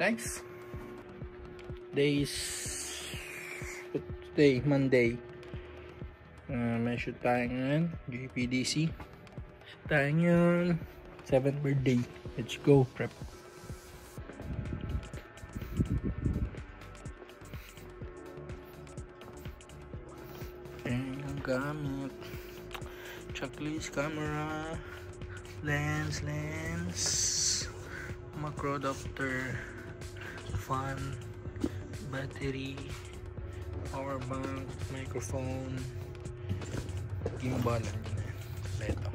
guys. Today Monday. May shoot tayo ngayon, JPDC. Shoot tayo ngayon, 7th birthday. Let's go, prep. Ayan yung gamit. Checklist, camera, lens, macro adapter, fan, battery, power bank, microphone, gimbal, ito.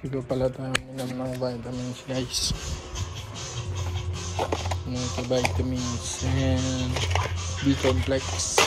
Iba pala tayo minam ng vitamins, guys. Multivitamins and B-complex.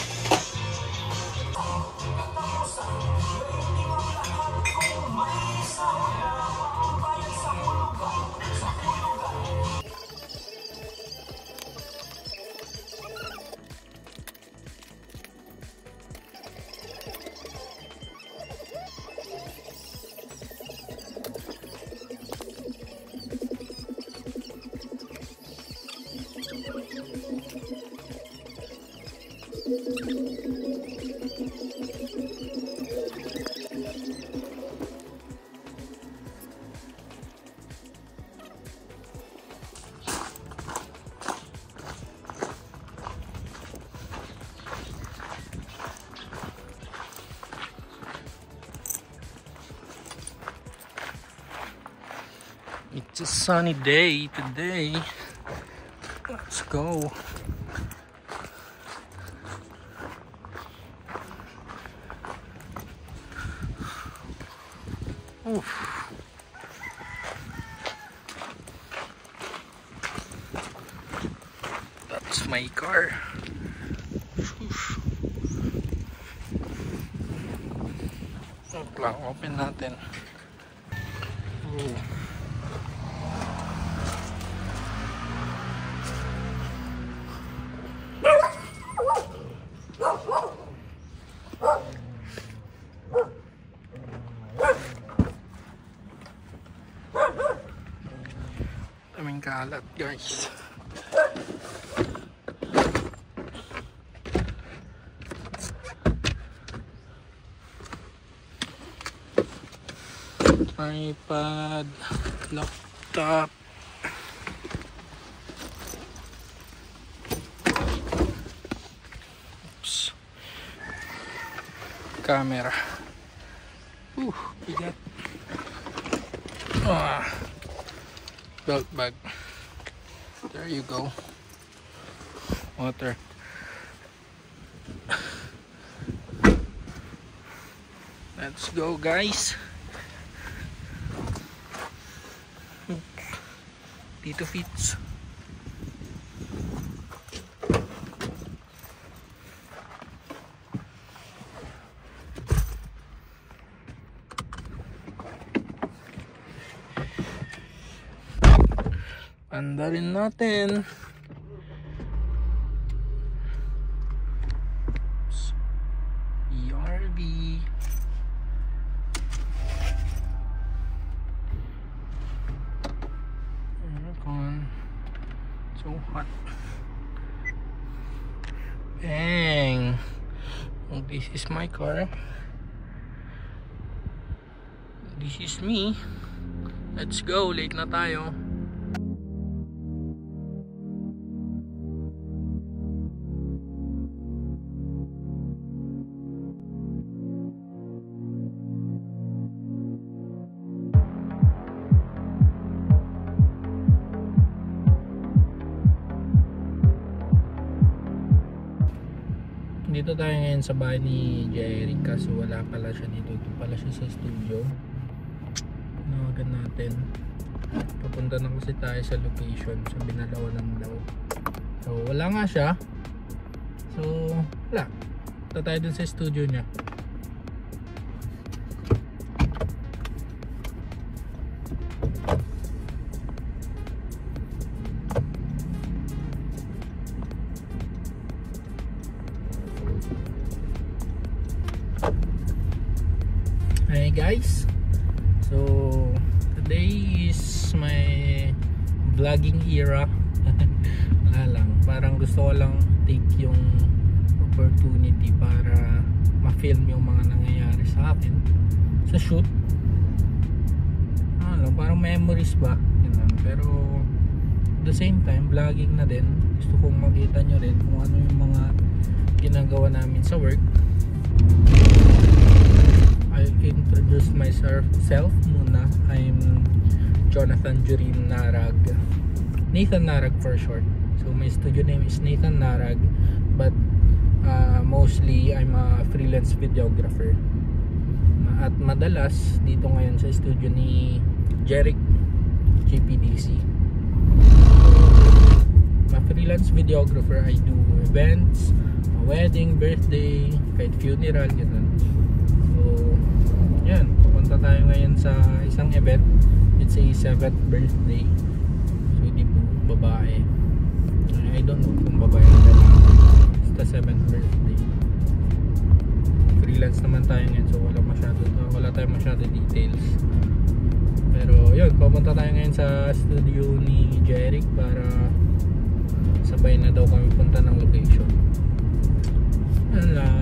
It's a sunny day today. Let's go. Oof. That's my car. Oof. Open natin. Ooh. Daming kalat, guys. iPad, laptop, oops, camera. Bigat. Belt bag. There you go. Water. Let's go, guys. Dito fits. Andalin natin. ERB. Aircon. So hot. Bang. This is my car. This is me. Let's go. Late na tayo. Dito tayo ngayon sa bahay ni Jerry kasi wala pala siya dito. Ito pala siya sa studio. Nawagan natin. Papunta na kasi tayo sa location sa Binalawanan daw. So wala nga siya. So wala. Punta tayo dun sa studio niya. Hi guys, so today is my vlogging era. Wala lang, parang gusto ko lang take yung opportunity para ma-film yung mga nangyayari sa akin sa shoot. Ano, parang memories ba, yun. Pero at the same time vlogging na din. Gusto kong makita nyo rin kung ano yung mga ginagawa namin sa work. I'll introduce myself muna. I'm Jonathan Jurim Narag, Nathan Narag for short. So my studio name is Nathan Narag, but mostly I'm a freelance videographer. At madalas dito ngayon sa studio ni Jeric JPDC. I'm a freelance videographer. I do events, wedding, birthday, kahit funeral, ganun. Yan, pupunta tayo ngayon sa isang event. It's a 7th birthday. So di po babae. I don't know kung babae na lalaki. It's the 7th birthday. Freelance naman tayo ngayon, so wala tayong masyado details. Pero yun, pupunta tayo ngayon sa studio ni Jeric para sabay na daw kami punta ng location. Yan lang.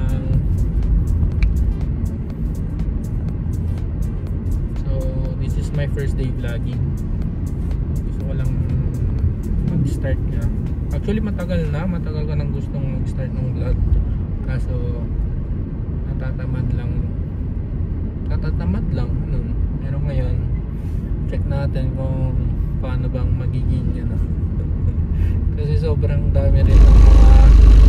My first day vlogging. Gusto ko lang mag-start nga. Actually matagal ka nang gustong mag-start ng vlog. Kaso natatamad lang nun. Pero ngayon check natin kung paano bang magiging ano. Kasi sobrang dami rin ng mga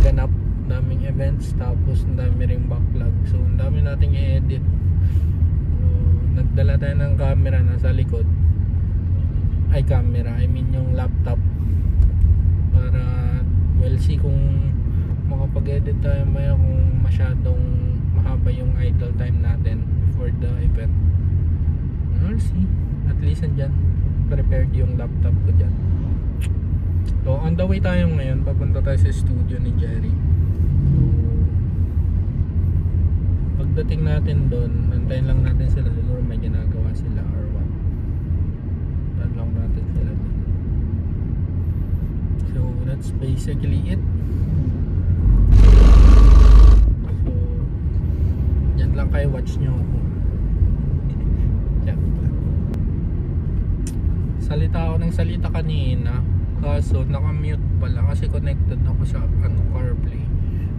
ganap, daming events, tapos ang dami ring backlog. So ang dami nating i-edit. Nagdala tayo ng camera nasa likod. I mean yung laptop. Para we'll see kung makapag-edit tayo maya, kung masyadong mahaba yung idle time natin before the event. We'll see. At least andyan prepared yung laptop ko dyan. So on the way tayo ngayon, papunta tayo sa studio ni Jerry. Pagdating natin doon, antayin lang natin sila, siguro may ginagawa sila or what. Antayin lang natin sila doon. So that's basically it. So yan lang kayo, watch nyo ako. Yan. Salita ako ng salita kanina, kaso nakamute pala kasi connected ako sa CarPlay.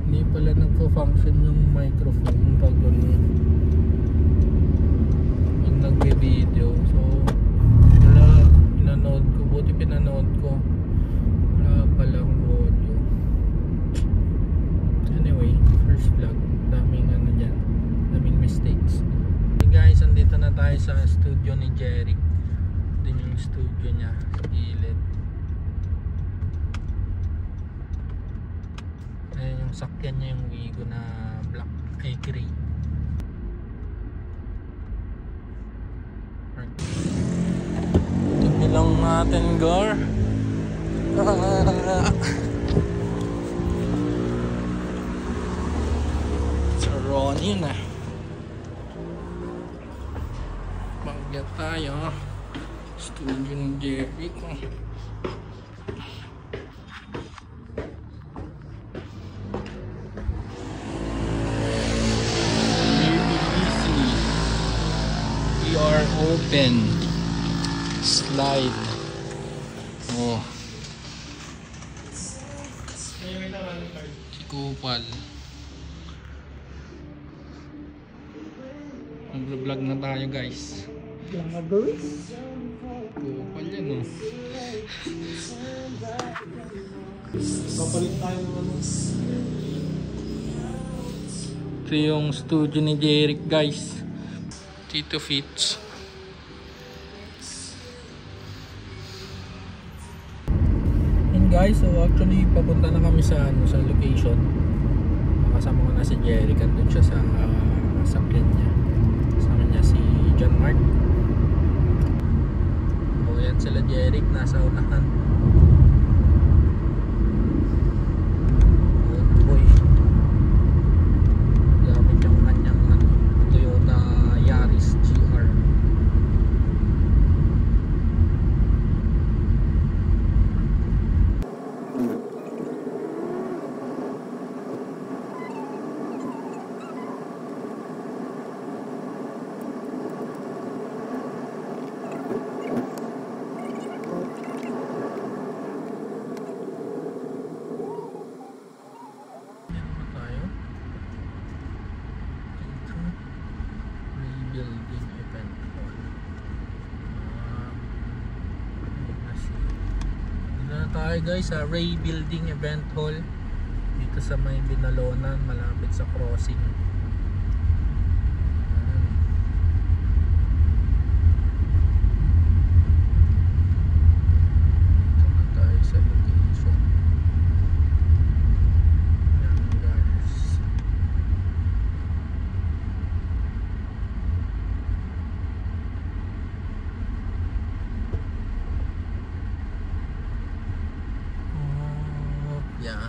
Hindi pala nagpo-function yung microphone pag yung nagbe-video. So wala, pinanood ko, buti pinanood ko, wala palang audio. Anyway, first vlog, daming ano dyan, daming mistakes. Hey guys, andito na tayo sa studio ni Jeric. Din yung studio niya sa gilid. Ayan yung sakyan niya, yung Wigo na black, ay gray. Tignan lang natin, Gar. Sa Ronnie na. Magyat tayo. Studio ng Jeric. Open slide. Oh, kupal. Mag-vlog na tayo guys. Kupal yan oh. Kapalit tayo ng ano. Ito yung studio ni Jeric, guys. Tito Fitch. And guys, so actually papunta na kami sa location. Kasama ko na si Jeric, andun siya sa sakyan niya. Kasama niya si John Mark. O yan sila Jeric, nasa unahan. Tayo guys sa Ray Building Event Hall dito sa may Binalonan, malapit sa crossing. Dito na tayo sa location. Yan guys. Yeah.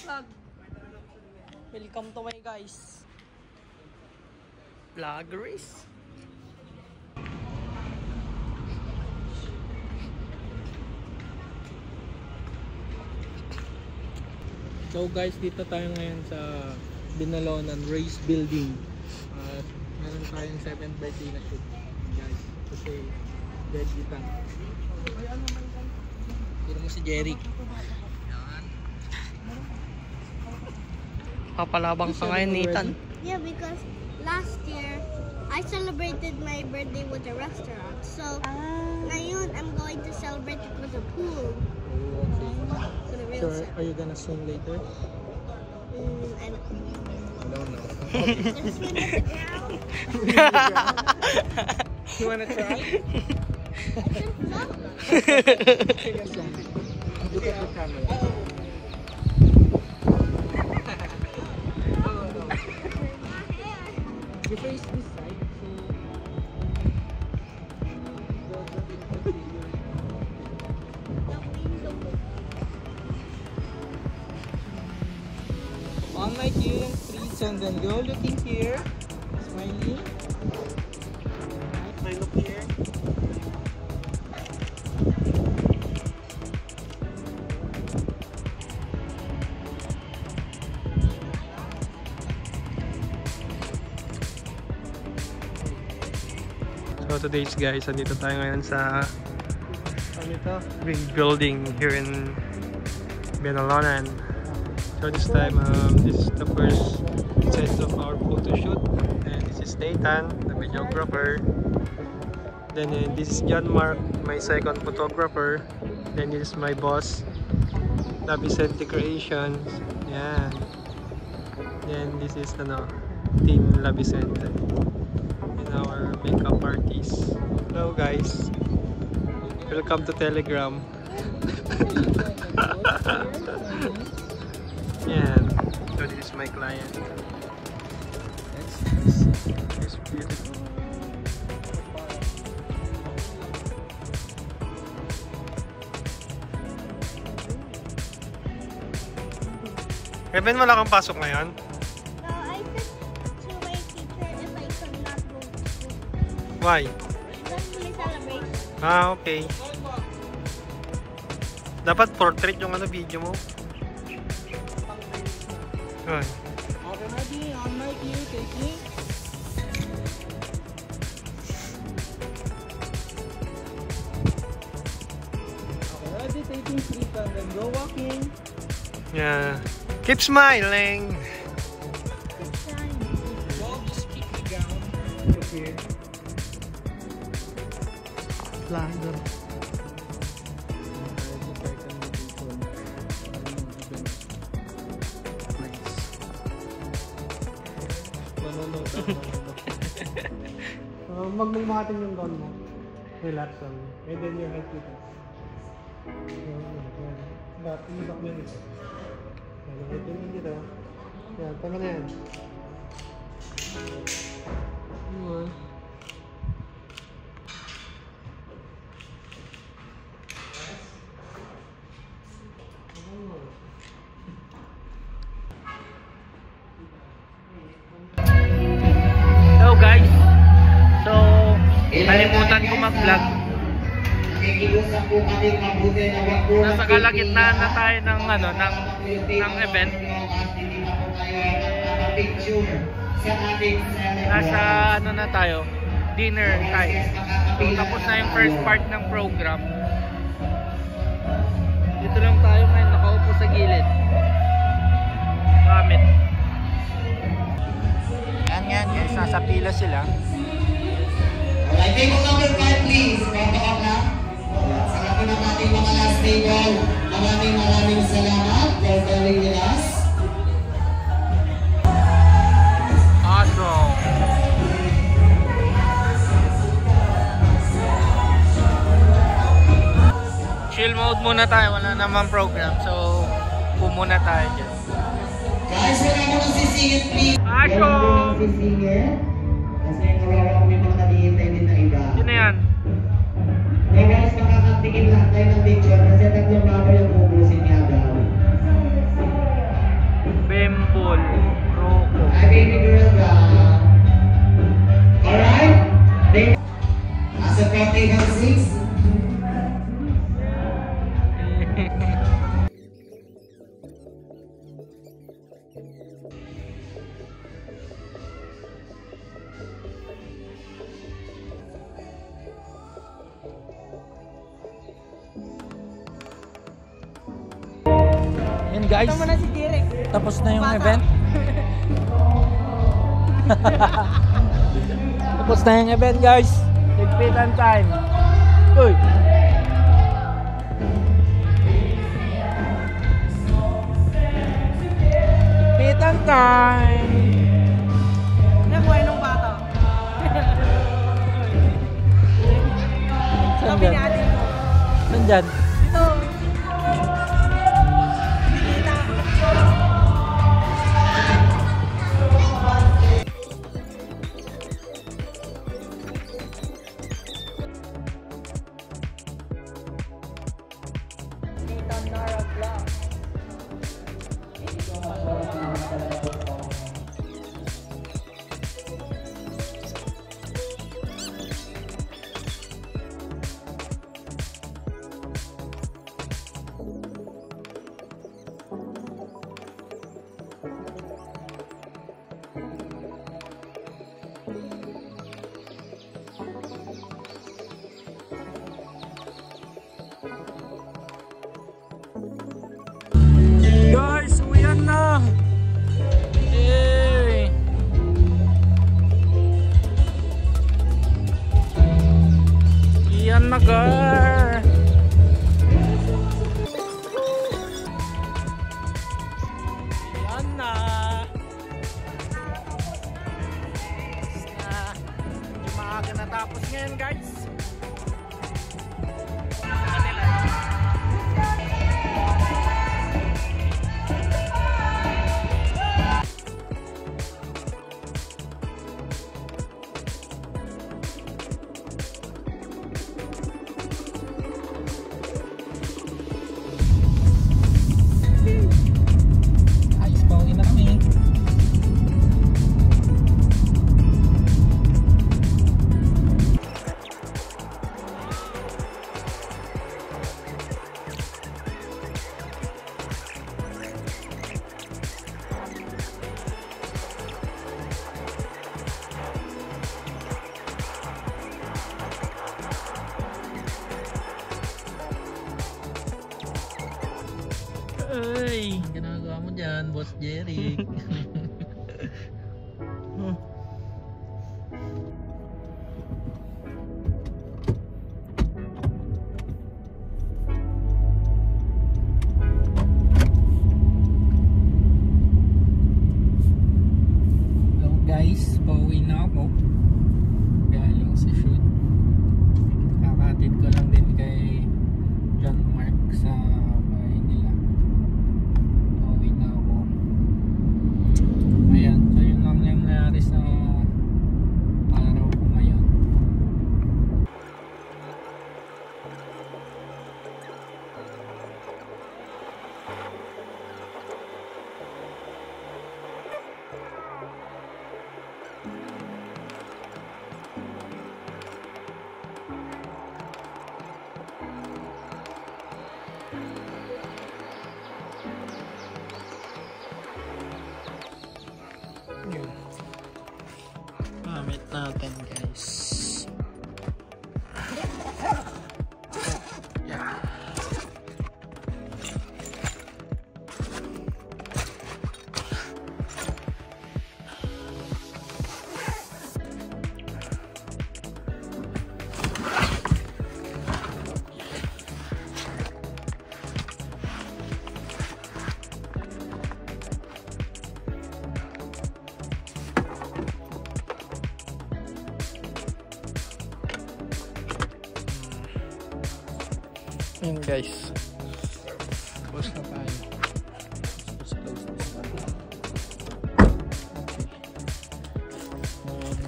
Vlog. Welcome to my guys vloggers. So guys, dito tayo ngayon sa Binalonan Race Building. At meron tayong 7x na shoot guys. Kasi veggie tank. Tira mo si Jeric. Papalabang sa ngayon, Nathan. Yeah, because last year I celebrated my birthday with a restaurant. So ngayon I'm going to celebrate it with a pool. Oh, okay. For the real So set. are you gonna swim later? I don't know. Gonna swim at the ground. You wanna try? Take a song. Look at the camera. You face this side, so on my cue and freeze and then go looking here. Smiley. I look here. So today's guys, andito tayo ngayon sa Ray Building here in been a long and so this time this is the first set of our photo shoot, and this is Nathan, the videographer. Then this is John Mark, my second photographer. Then this is my boss, Labicente Creations. Yan. Then this is Team Labicente and our makeup artist. Hello guys, welcome to Telegram. Yan. So this is my client. It's beautiful. Kevin, wala kang pasok ngayon? No, I said to my teacher if I could not go to school. Why? Just to celebrate. Ah, okay. Dapat portrait yung video mo. Ay. Okay, ready? On my cue, taking. Okay, ready? Taking 3 and then go walking. Yeah. Keep smiling. Walk just quickly down. Look here. Flanger. Magmamahatin yung gown mo. Relax lang. And then your head dito. Back mo yun ito. Ito yun dito. Yan, tama na yan. Hello guys. So, nalimutan ko mag-vlog. Nasa kalagitnaan na tayo ng event. Nasa na tayo, dinner time. So, tapos na yung first part ng program. Dito lang tayo ngayon, nakaupo sa gilid. Gamit. Yan guys, nasa pila sila. Alright, table number 5 please. Babakak na. Sa lahat ng ating mga last table, maraming salamat for bearing with us. Awesome. Chill mode muna tayo, wala namang program. So, muna tayo dyan. Guys, wala mo nang sisingit please. Awesome. Wala mo nang sisingit. Kasi nawawa may mga nalihintay din na iba. Yun na yan. Okay guys, makakatingin lahat tayo ng picture kasi tatlong number yung ubusin niya daw. Bembol. Roko. Hi baby girl ka. Alright? As a table 6. Yan guys, na si Derek. tapos na yung event. Tapos na yung event guys. Ligpitan time. Uy! Ligpitan time! Nabuhay nung bata. Saan Sabi dyan? ni ate ko. Saan dyan? Dito. matatapos ngayon guys. Ay, ginagawa mo dyan, Boss Jeric. So guys, pauwi na ako. Galing sa shoot. Kakatid ko lang din kay John Mark sa bahay nila. Pauwi na ako. Ayan, so yun lang yung nangyari sa araw ko ngayon. Gamit natin guys. Yeah. Yun guys, close na tayo. Let's close this one. Okay.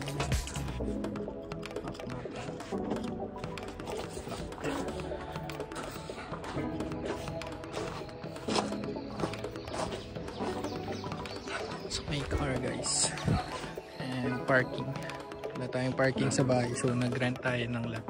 So may car guys, and parking. Wala tayong parking sa bahay, so nag-rent tayo ng lot.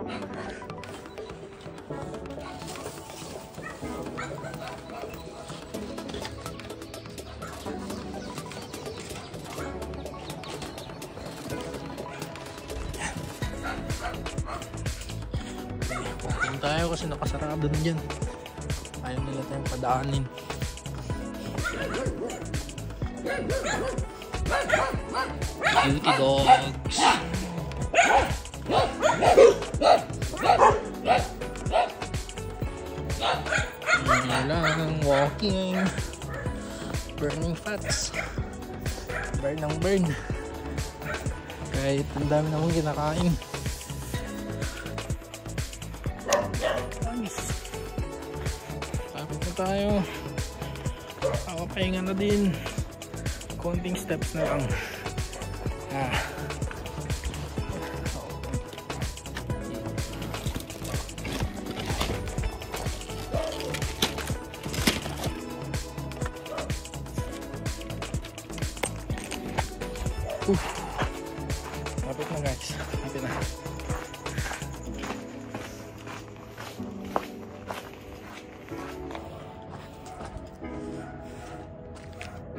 Parking tayo kasi nakasarado na dyan. Ayaw nila tayong padaanin. Beauty dogs. Kailangan walking, burning fats, burn ng burn, kahit ang dami namang kinakain. Tapos na tayo, pahinga na din, konting steps na lang. Lapit na guys, lapit na.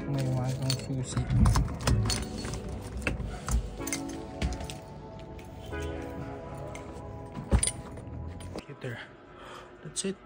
May wagang susi. Okay, there. That's it.